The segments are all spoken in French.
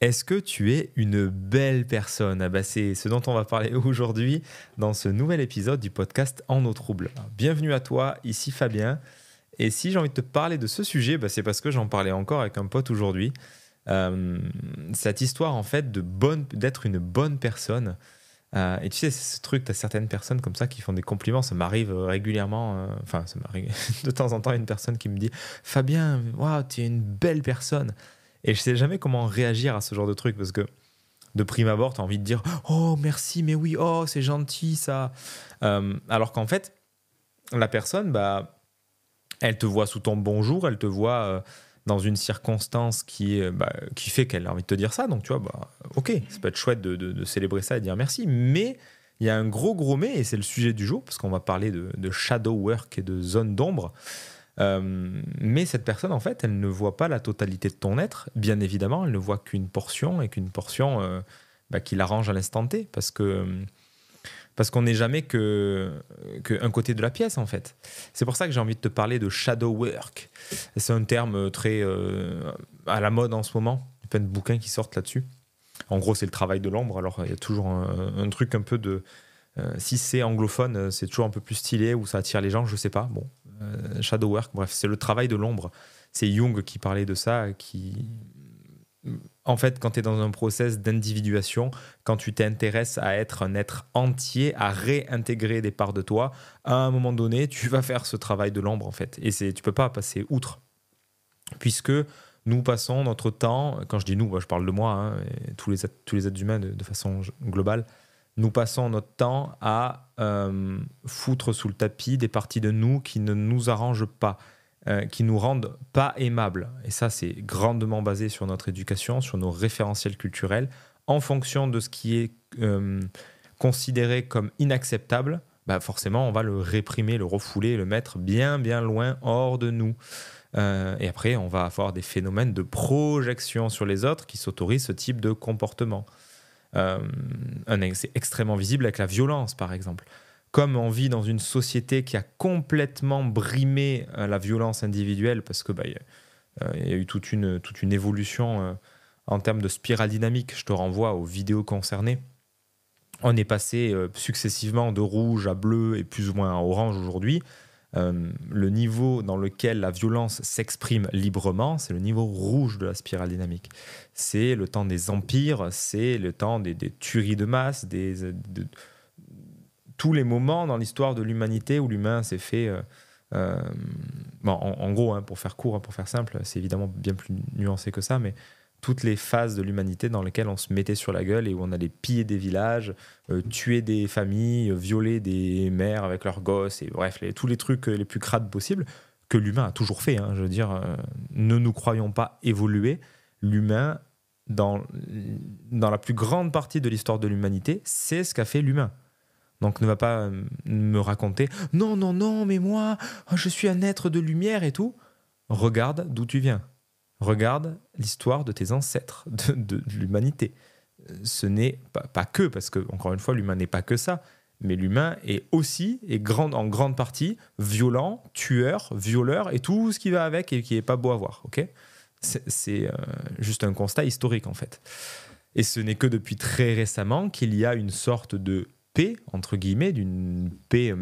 Est-ce que tu es une belle personne? Ah bah, c'est ce dont on va parler aujourd'hui dans ce nouvel épisode du podcast En eau trouble. Alors, bienvenue à toi, ici Fabien. Et si j'ai envie de te parler de ce sujet, bah, c'est parce que j'en parlais encore avec un pote aujourd'hui. Euh, Cette histoire en fait d'être une bonne personne. Et tu sais, c'est ce truc, tu as certaines personnes comme ça qui font des compliments, ça m'arrive régulièrement, enfin ça m'arrive de temps en temps une personne qui me dit Fabien, waouh, tu es une belle personne. Et je sais jamais comment réagir à ce genre de truc parce que de prime abord, tu as envie de dire oh merci, mais oui, oh c'est gentil ça. Alors qu'en fait, la personne, bah, elle te voit sous ton bonjour, elle te voit dans une circonstance qui fait qu'elle a envie de te dire ça. Donc, tu vois, bah, ok, ça peut être chouette de célébrer ça et de dire merci. Mais il y a un gros mais, et c'est le sujet du jour, parce qu'on va parler de shadow work et de zone d'ombre. Mais cette personne, en fait, elle ne voit pas la totalité de ton être. Bien évidemment, elle ne voit qu'une portion et qu'une portion qui l'arrange à l'instant T. Parce qu'on n'est jamais qu'un côté de la pièce, en fait. C'est pour ça que j'ai envie de te parler de shadow work. C'est un terme très à la mode en ce moment. Il y a plein de bouquins qui sortent là-dessus. En gros, c'est le travail de l'ombre. Alors, il y a toujours un truc un peu de... si c'est anglophone, c'est toujours un peu plus stylé ou ça attire les gens, je sais pas. Bon, shadow work, bref, c'est le travail de l'ombre. C'est Jung qui parlait de ça, en fait, quand tu es dans un process d'individuation, quand tu t'intéresses à être un être entier, à réintégrer des parts de toi, à un moment donné, tu vas faire ce travail de l'ombre, en fait. Et tu peux pas passer outre. Puisque nous passons notre temps, quand je dis nous, je parle de moi, hein, et tous les êtres humains de façon globale, nous passons notre temps à foutre sous le tapis des parties de nous qui ne nous arrangent pas, qui nous rendent pas aimables. Et ça, c'est grandement basé sur notre éducation, sur nos référentiels culturels. En fonction de ce qui est considéré comme inacceptable, bah forcément, on va le réprimer, le refouler, le mettre bien loin, hors de nous. Et après, on va avoir des phénomènes de projection sur les autres qui s'autorisent ce type de comportement. C'est extrêmement visible avec la violence, par exemple. Comme on vit dans une société qui a complètement brimé la violence individuelle, parce que y a eu toute une évolution en termes de spirale dynamique. Je te renvoie aux vidéos concernées. On est passé successivement de rouge à bleu et plus ou moins à orange aujourd'hui. Le niveau dans lequel la violence s'exprime librement, c'est le niveau rouge de la spirale dynamique. C'est le temps des empires, c'est le temps des tueries de masse, tous les moments dans l'histoire de l'humanité où l'humain s'est fait... en gros, hein, pour faire court, hein, pour faire simple, c'est évidemment bien plus nuancé que ça, mais toutes les phases de l'humanité dans lesquelles on se mettait sur la gueule et où on allait piller des villages, tuer des familles, violer des mères avec leurs gosses, et bref, tous les trucs les plus crades possibles que l'humain a toujours fait. Hein, je veux dire, ne nous croyons pas évoluer. L'humain, dans la plus grande partie de l'histoire de l'humanité, c'est ce qu'a fait l'humain. Donc ne va pas me raconter « Non, mais moi, je suis un être de lumière et tout ». Regarde d'où tu viens. Regarde l'histoire de tes ancêtres, de l'humanité. Ce n'est pas que, parce que, encore une fois, l'humain n'est pas que ça, mais l'humain est aussi, en grande partie, violent, tueur, violeur, et tout ce qui va avec et qui n'est pas beau à voir. Okay, c'est juste un constat historique, en fait. Et ce n'est que depuis très récemment qu'il y a une sorte de paix, entre guillemets, d'une paix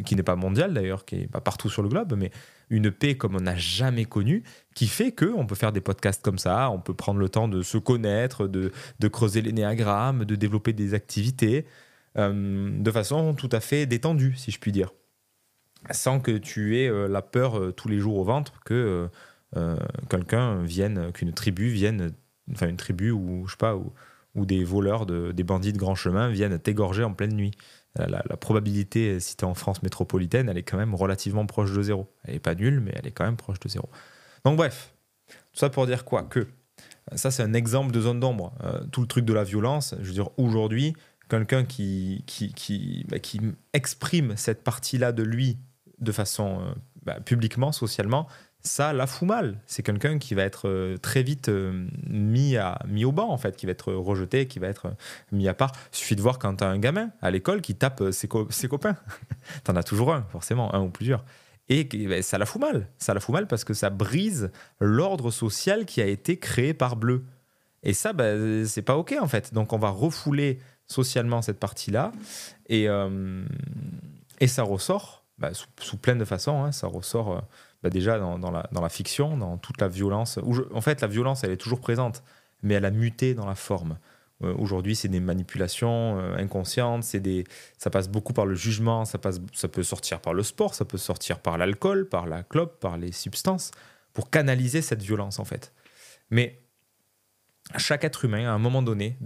qui n'est pas mondiale d'ailleurs, qui n'est pas partout sur le globe, mais une paix comme on n'a jamais connue, qui fait qu'on peut faire des podcasts comme ça, on peut prendre le temps de se connaître, de creuser l'énéagramme, de développer des activités de façon tout à fait détendue, si je puis dire, sans que tu aies la peur tous les jours au ventre que qu'une tribu vienne, enfin une tribu ou je sais pas, ou des voleurs, des bandits de grand chemin viennent t'égorger en pleine nuit. La probabilité, si tu es en France métropolitaine, elle est quand même relativement proche de zéro. Elle n'est pas nulle, mais elle est quand même proche de zéro. Donc bref, tout ça pour dire quoi ? Que ça, c'est un exemple de zone d'ombre. Tout le truc de la violence, je veux dire, aujourd'hui, quelqu'un qui exprime cette partie-là de lui de façon publiquement, socialement, ça la fout mal. C'est quelqu'un qui va être très vite mis au banc, en fait, qui va être rejeté, qui va être mis à part. Il suffit de voir quand tu as un gamin à l'école qui tape ses copains. Tu en as toujours un, forcément, un ou plusieurs. Et ça la fout mal. Ça la fout mal parce que ça brise l'ordre social qui a été créé par Bleu. Et ça, c'est pas OK en fait. Donc on va refouler socialement cette partie-là et ça ressort sous plein de façons. Hein. Ça ressort déjà dans la fiction, dans toute la violence. En fait, la violence, elle est toujours présente, mais elle a muté dans la forme. Aujourd'hui, c'est des manipulations inconscientes, ça passe beaucoup par le jugement, ça peut sortir par le sport, ça peut sortir par l'alcool, par la clope, par les substances, pour canaliser cette violence en fait. Mais chaque être humain, à un moment donné,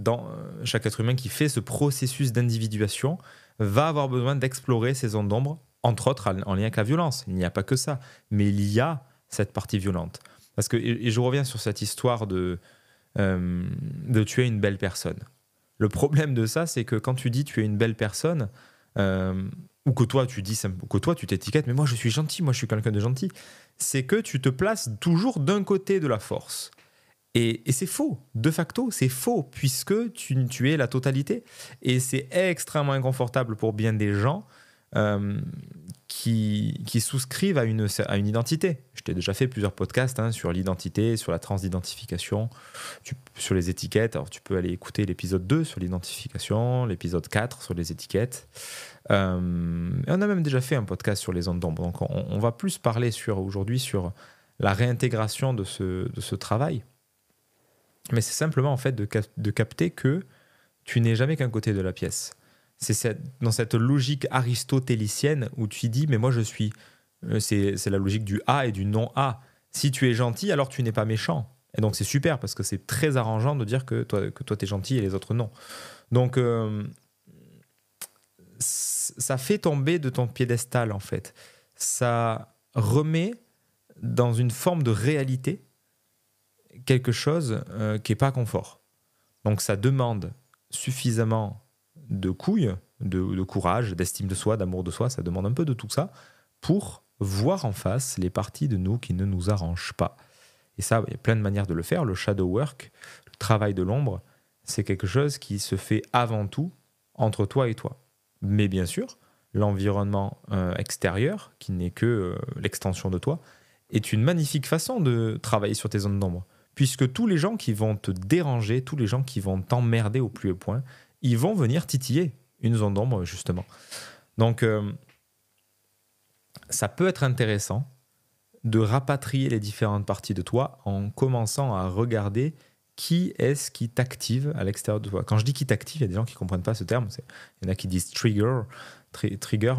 chaque être humain qui fait ce processus d'individuation, va avoir besoin d'explorer ces zones d'ombre, entre autres en lien avec la violence. Il n'y a pas que ça, mais il y a cette partie violente. Parce que, et je reviens sur cette histoire de tuer une belle personne. Le problème de ça, c'est que quand tu dis tu es une belle personne, ou que toi tu t'étiquettes, mais moi je suis gentil, moi je suis quelqu'un de gentil, c'est que tu te places toujours d'un côté de la force. Et c'est faux, de facto, c'est faux, puisque tu es la totalité. Et c'est extrêmement inconfortable pour bien des gens qui souscrivent à une identité. Je t'ai déjà fait plusieurs podcasts sur l'identité, sur la transidentification, sur les étiquettes. Alors tu peux aller écouter l'épisode 2 sur l'identification, l'épisode 4 sur les étiquettes. Et on a même déjà fait un podcast sur les zones d'ombre. Donc on va plus parler aujourd'hui sur la réintégration de ce travail. Mais c'est simplement en fait de capter que tu n'es jamais qu'un côté de la pièce. C'est dans cette logique aristotélicienne où tu dis mais moi je suis... C'est la logique du A et du non-A. Si tu es gentil, alors tu n'es pas méchant. Et donc c'est super parce que c'est très arrangeant de dire que toi tu es gentil et les autres non. Donc ça fait tomber de ton piédestal en fait. Ça remet dans une forme de réalité quelque chose qui n'est pas confort. Donc ça demande suffisamment de couilles, de courage, d'estime de soi, d'amour de soi, ça demande un peu de tout ça pour voir en face les parties de nous qui ne nous arrangent pas. Et ça, il y a plein de manières de le faire. Le shadow work, le travail de l'ombre, c'est quelque chose qui se fait avant tout entre toi et toi. Mais bien sûr, l'environnement extérieur, qui n'est que l'extension de toi, est une magnifique façon de travailler sur tes zones d'ombre. Puisque tous les gens qui vont te déranger, tous les gens qui vont t'emmerder au plus haut point, ils vont venir titiller une zone d'ombre, justement. Donc, ça peut être intéressant de rapatrier les différentes parties de toi en commençant à regarder qui est-ce qui t'active à l'extérieur de toi. Quand je dis qui t'active, il y a des gens qui ne comprennent pas ce terme. Il y en a qui disent trigger,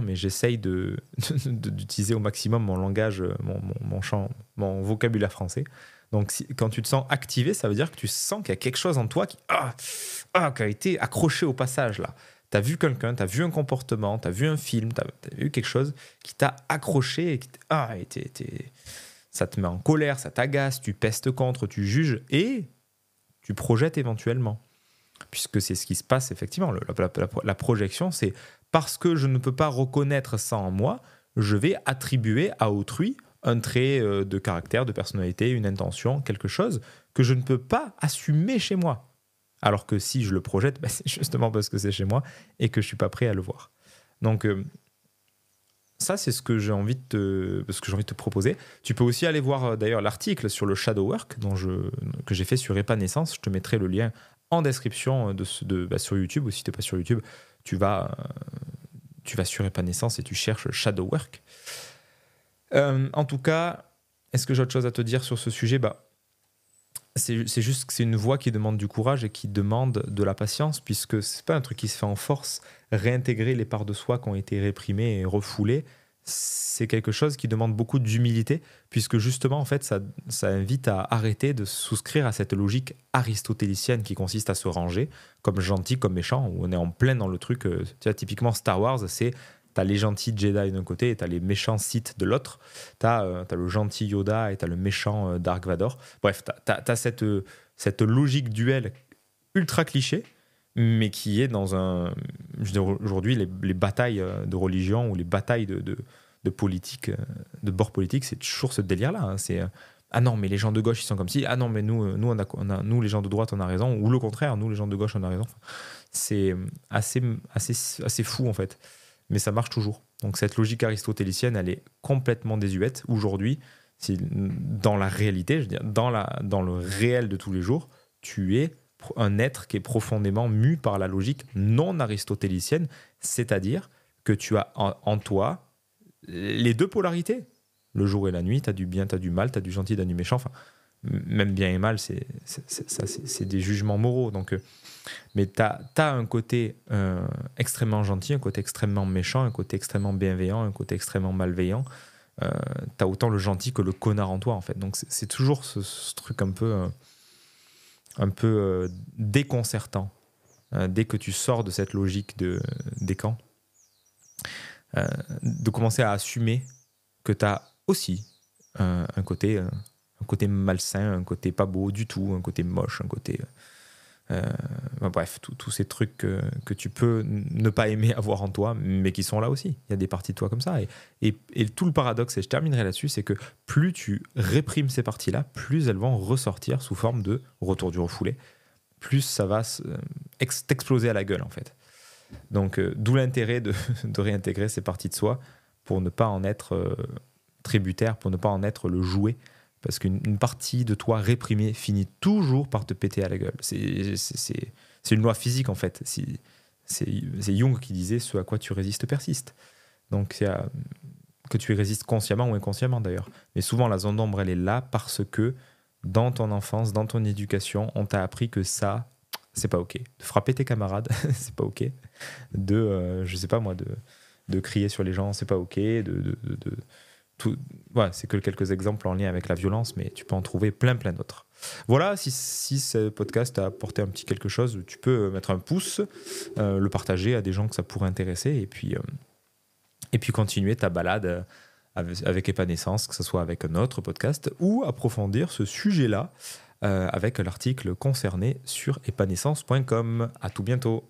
mais j'essaye d'utiliser au maximum mon langage, mon vocabulaire français. Donc, quand tu te sens activé, ça veut dire que tu sens qu'il y a quelque chose en toi qui a été accroché au passage, là. Tu as vu quelqu'un, tu as vu un comportement, tu as vu un film, tu as vu quelque chose qui t'a accroché et ça te met en colère, ça t'agace, tu pestes contre, tu juges et tu projettes éventuellement. Puisque c'est ce qui se passe effectivement. La projection, c'est parce que je ne peux pas reconnaître ça en moi, je vais attribuer à autrui un trait de caractère, de personnalité, une intention, quelque chose que je ne peux pas assumer chez moi. Alors que si je le projette, c'est justement parce que c'est chez moi et que je ne suis pas prêt à le voir. Donc, ça, c'est ce que j'ai envie de te proposer. Tu peux aussi aller voir d'ailleurs l'article sur le shadow work que j'ai fait sur Épanescence. Je te mettrai le lien en description sur YouTube. Ou si tu n'es pas sur YouTube, tu vas sur Épanescence et tu cherches shadow work. En tout cas, est-ce que j'ai autre chose à te dire sur ce sujet ? C'est juste que c'est une voie qui demande du courage et qui demande de la patience, puisque c'est pas un truc qui se fait en force. Réintégrer les parts de soi qui ont été réprimées et refoulées, c'est quelque chose qui demande beaucoup d'humilité, puisque justement, en fait, ça invite à arrêter de souscrire à cette logique aristotélicienne qui consiste à se ranger, comme gentil, comme méchant, où on est en plein dans le truc. Tu vois, typiquement, Star Wars, t'as les gentils Jedi d'un côté et t'as les méchants Sith de l'autre. T'as le gentil Yoda et t'as le méchant Dark Vador. Bref, t'as cette logique duel ultra cliché, mais qui est dans un... Je veux dire, aujourd'hui, les batailles de religion ou les batailles de politique, de bord politique, c'est toujours ce délire-là. Hein. C'est ah non, mais les gens de gauche, ils sont comme si. Ah non, mais nous les gens de droite, on a raison. Ou le contraire, nous, les gens de gauche, on a raison. C'est assez fou, en fait. Mais ça marche toujours. Donc cette logique aristotélicienne, elle est complètement désuète. Aujourd'hui, dans la réalité, je veux dire, dans le réel de tous les jours, tu es un être qui est profondément mu par la logique non aristotélicienne, c'est-à-dire que tu as en toi les deux polarités. Le jour et la nuit, tu as du bien, tu as du mal, tu as du gentil, tu as du méchant. Enfin, même bien et mal, c'est des jugements moraux. Donc, mais tu as un côté extrêmement gentil, un côté extrêmement méchant, un côté extrêmement bienveillant, un côté extrêmement malveillant. Tu as autant le gentil que le connard en toi, en fait. Donc, c'est toujours ce truc un peu déconcertant dès que tu sors de cette logique des camps, de commencer à assumer que tu as aussi un côté malsain, un côté pas beau du tout, un côté moche, un côté... bref, tous ces trucs que tu peux ne pas aimer avoir en toi, mais qui sont là aussi. Il y a des parties de toi comme ça. Et tout le paradoxe, et je terminerai là-dessus, c'est que plus tu réprimes ces parties-là, plus elles vont ressortir sous forme de retour du refoulé, plus ça va t'exploser à la gueule, en fait. Donc, d'où l'intérêt de réintégrer ces parties de soi pour ne pas en être tributaire, pour ne pas en être le jouet. Parce qu'une partie de toi réprimée finit toujours par te péter à la gueule. C'est une loi physique, en fait. C'est Jung qui disait « ce à quoi tu résistes persiste ». Donc, que tu y résistes consciemment ou inconsciemment, d'ailleurs. Mais souvent, la zone d'ombre, elle est là parce que dans ton enfance, dans ton éducation, on t'a appris que ça, c'est pas OK. De frapper tes camarades, c'est pas OK. Je sais pas moi, de crier sur les gens, c'est pas OK. Voilà, c'est que quelques exemples en lien avec la violence, mais tu peux en trouver plein d'autres. Voilà, si ce podcast t'a apporté un petit quelque chose, tu peux mettre un pouce, le partager à des gens que ça pourrait intéresser, et puis continuer ta balade avec Épanescence, que ce soit avec un autre podcast, ou approfondir ce sujet-là avec l'article concerné sur épanescence.com. À tout bientôt.